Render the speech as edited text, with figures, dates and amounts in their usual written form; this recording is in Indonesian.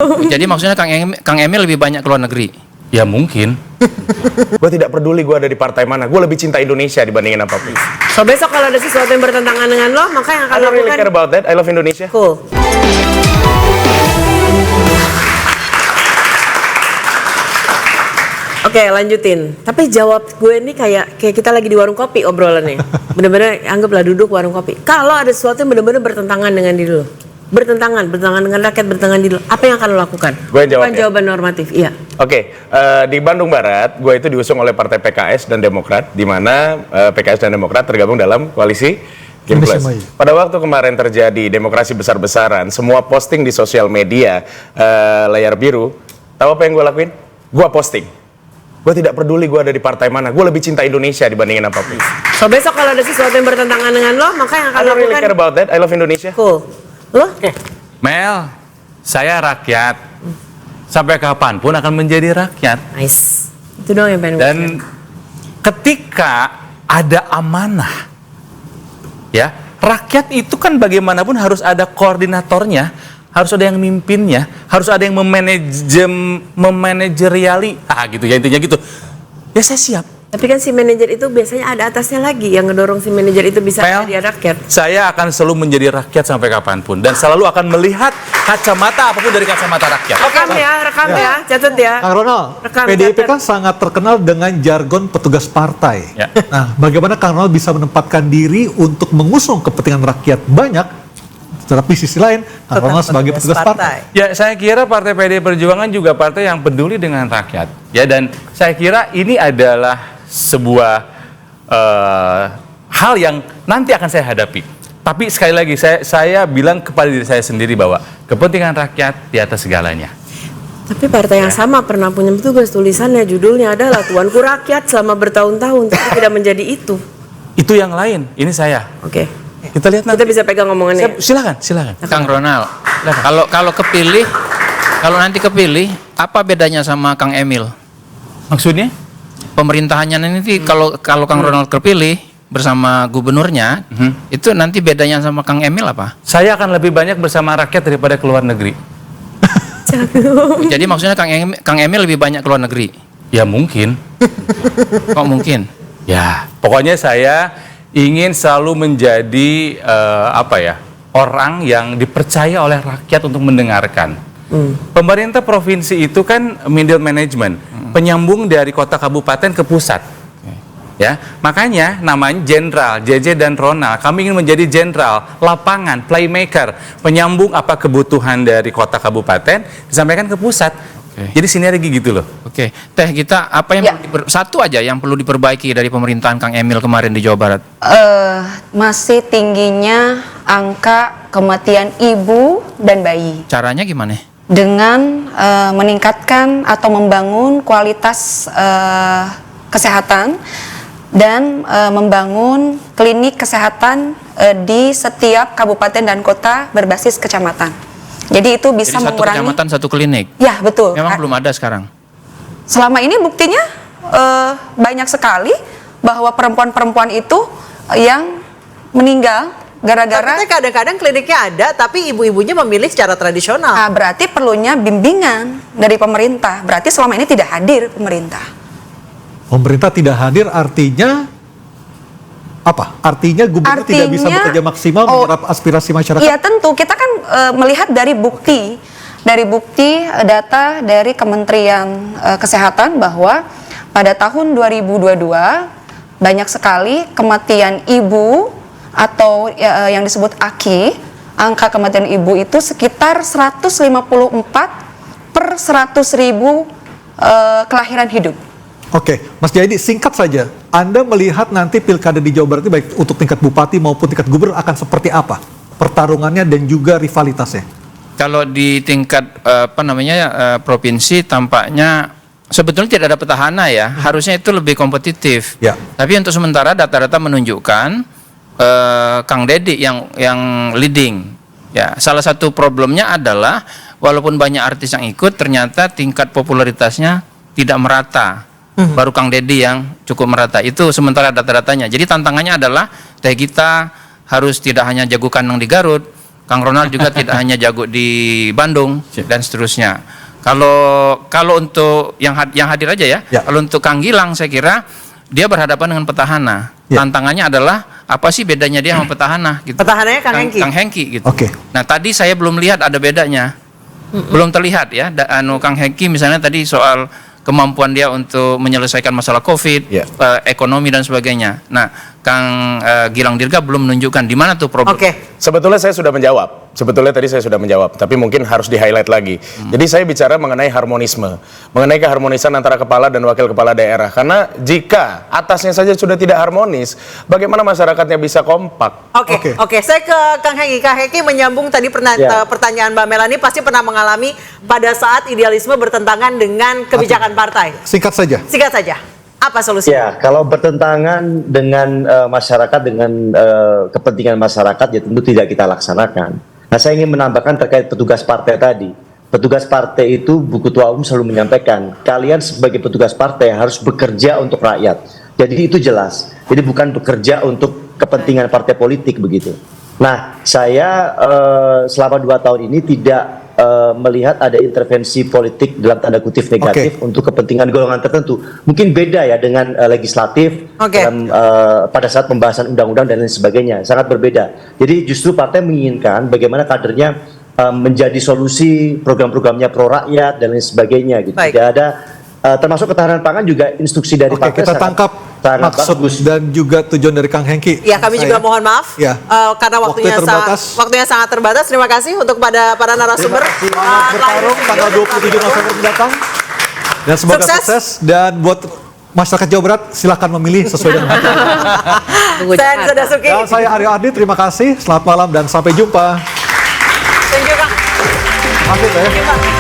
Jadi maksudnya Kang Emil lebih banyak ke luar negeri? Ya mungkin. Gue tidak peduli gue ada di partai mana, gue lebih cinta Indonesia dibandingin apapun. So besok kalau ada sesuatu yang bertentangan dengan lo, maka yang akan I don't really care lakukan about that, I love Indonesia. cool. Oke, lanjutin. Tapi jawab gue ini kayak kita lagi di warung kopi obrolannya. Bener-bener anggaplah duduk warung kopi. Kalau ada sesuatu yang bener-bener bertentangan dengan diri lo, bertentangan dengan rakyat, bertentangan diri lo, apa yang akan lo lakukan? Gue yang jawab Bukan ya? jawaban normatif, iya. Oke, di Bandung Barat, gue itu diusung oleh partai PKS dan Demokrat, di mana PKS dan Demokrat tergabung dalam koalisi Kim Plus. Pada waktu kemarin terjadi demokrasi besar-besaran, semua posting di sosial media layar biru, tahu apa yang gue lakuin? Gue posting. Gue tidak peduli gue ada di partai mana, gue lebih cinta Indonesia dibandingin apapun. So besok kalau ada sesuatu yang bertentangan dengan lo, maka yang akan I don't really care lakukan about that, I love Indonesia. cool. Lo? Mel, saya rakyat. Sampai kapanpun akan menjadi rakyat. Nice. Itu doang yang pengen gue Dan share. ketika ada amanah, ya, rakyat itu kan bagaimanapun harus ada koordinatornya, harus ada yang mimpinnya, harus ada yang memanajeriali, gitu ya, intinya gitu. Ya saya siap. Tapi kan si manajer itu biasanya ada atasnya lagi yang ngedorong si manajer itu bisa Mel, jadi rakyat. saya akan selalu menjadi rakyat sampai kapanpun dan selalu akan melihat kacamata apapun dari kacamata rakyat. Rekam ya, catat ya. Kang Ronald, Rekam, PDIP catat. kan sangat terkenal dengan jargon petugas partai. Ya. Nah, bagaimana Kang Ronald bisa menempatkan diri untuk mengusung kepentingan rakyat banyak, tetapi sisi lain Kang Ronald sebagai petugas partai. Ya, saya kira Partai PD Perjuangan juga partai yang peduli dengan rakyat. Ya, dan saya kira ini adalah sebuah hal yang nanti akan saya hadapi. Tapi sekali lagi saya bilang kepada diri saya sendiri bahwa kepentingan rakyat di atas segalanya. Tapi partai yang sama pernah punya petugas, tulisannya judulnya adalah Tuanku Rakyat selama bertahun-tahun, tapi tidak menjadi itu. Itu yang lain, ini saya. Oke. Kita lihat Kita nanti. bisa pegang omongannya. Silakan. Kang Ronald, kalau nanti kepilih, apa bedanya sama Kang Emil? Maksudnya? Pemerintahannya nanti kalau Kang Ronald terpilih bersama gubernurnya, itu nanti bedanya sama Kang Emil apa? Saya akan lebih banyak bersama rakyat daripada ke luar negeri. Jadi maksudnya Kang Emil lebih banyak ke luar negeri? Ya mungkin. Kok mungkin? Ya, pokoknya saya ingin selalu menjadi orang yang dipercaya oleh rakyat untuk mendengarkan. Pemerintah provinsi itu kan middle management, penyambung dari kota kabupaten ke pusat. Ya, makanya namanya jenderal JJ dan Ronald. Kami ingin menjadi jenderal lapangan, playmaker, penyambung apa kebutuhan dari kota kabupaten disampaikan ke pusat. Jadi sinergi gitu loh. Oke, Teh kita apa yang satu aja yang perlu diperbaiki dari pemerintahan Kang Emil kemarin di Jawa Barat? Masih tingginya angka kematian ibu dan bayi. Caranya gimana? Dengan meningkatkan atau membangun kualitas kesehatan dan membangun klinik kesehatan di setiap kabupaten dan kota berbasis kecamatan. Jadi itu bisa Jadi satu mengurangi. kecamatan satu klinik. Ya betul. Memang belum ada sekarang. Selama ini buktinya banyak sekali bahwa perempuan-perempuan itu yang meninggal gara-gara. Tapi kadang-kadang kliniknya ada, tapi ibu-ibunya memilih secara tradisional. Nah, berarti perlunya bimbingan dari pemerintah. Berarti selama ini tidak hadir pemerintah. Pemerintah tidak hadir artinya apa? Artinya gubernur tidak bisa bekerja maksimal menyerap aspirasi masyarakat? Iya tentu, kita kan melihat dari bukti data dari Kementerian Kesehatan bahwa pada tahun 2022 banyak sekali kematian ibu atau yang disebut AKI, angka kematian ibu itu sekitar 154 per 100.000 kelahiran hidup. Oke, Mas Jayadi, singkat saja. Anda melihat nanti pilkada di Jawa Barat ini baik untuk tingkat bupati maupun tingkat gubernur akan seperti apa? Pertarungannya dan juga rivalitasnya. Kalau di tingkat provinsi tampaknya sebetulnya tidak ada petahana ya. Harusnya itu lebih kompetitif. Ya. Tapi untuk sementara data-data menunjukkan Kang Deddy yang leading. Ya, salah satu problemnya adalah walaupun banyak artis yang ikut, ternyata tingkat popularitasnya tidak merata. Baru Kang Deddy yang cukup merata. Itu sementara data-datanya. Jadi tantangannya adalah Teh Gita harus tidak hanya jago kandang di Garut, Kang Ronald juga tidak hanya jago di Bandung dan seterusnya. Kalau untuk yang hadir aja ya, Ya. kalau untuk Kang Gilang saya kira dia berhadapan dengan petahana. Ya. Tantangannya adalah apa sih bedanya dia sama petahana gitu. Petahananya Kang Hengki. Kang Hengki gitu. Oke. Nah, tadi saya belum lihat ada bedanya. Belum terlihat ya. Kang Hengki misalnya tadi soal kemampuan dia untuk menyelesaikan masalah Covid, Ya. ekonomi dan sebagainya. Nah, Kang Gilang Dirga belum menunjukkan di mana tuh problem. Oke. Sebetulnya saya sudah menjawab. Sebetulnya tadi saya sudah menjawab, tapi mungkin harus di-highlight lagi. Jadi saya bicara mengenai harmonisme, mengenai keharmonisan antara kepala dan wakil kepala daerah. Karena jika atasnya saja sudah tidak harmonis, bagaimana masyarakatnya bisa kompak? Oke. Saya ke Kang Hengki. Kang Hengki menyambung tadi pertanyaan Mbak Melani pasti pernah mengalami pada saat idealisme bertentangan dengan kebijakan partai. Singkat saja. Singkat saja. Apa solusinya? Ya, kalau bertentangan dengan masyarakat, dengan kepentingan masyarakat, ya tentu tidak kita laksanakan. Nah, saya ingin menambahkan terkait petugas partai tadi. Petugas partai itu, Bu Ketua Umum selalu menyampaikan, kalian sebagai petugas partai harus bekerja untuk rakyat. Jadi itu jelas. Jadi bukan bekerja untuk kepentingan partai politik begitu. Nah, saya selama 2 tahun ini tidak melihat ada intervensi politik dalam tanda kutip negatif untuk kepentingan golongan tertentu. Mungkin beda ya dengan legislatif dalam, pada saat pembahasan undang-undang dan lain sebagainya, sangat berbeda. Jadi justru partai menginginkan bagaimana kadernya menjadi solusi program-programnya pro rakyat dan lain sebagainya gitu. Baik. Tidak ada termasuk ketahanan pangan juga instruksi dari partai Kita tangkap sangat maksud bagus. dan juga tujuan dari Kang Hengki. Ya, kami juga mohon maaf Ya. karena waktunya Waktunya sangat terbatas. Terima kasih untuk para narasumber. Selamat bertarung tanggal 27 November mendatang. Dan semoga Sukses. sukses. Dan buat masyarakat Jawa Barat silahkan memilih sesuai dengan hati. Saya Anissa Dasuki. Dan saya Aryo Ardi, terima kasih. Selamat malam dan sampai jumpa. Thank you, Kang. Maafin ya. Thank you, Kang.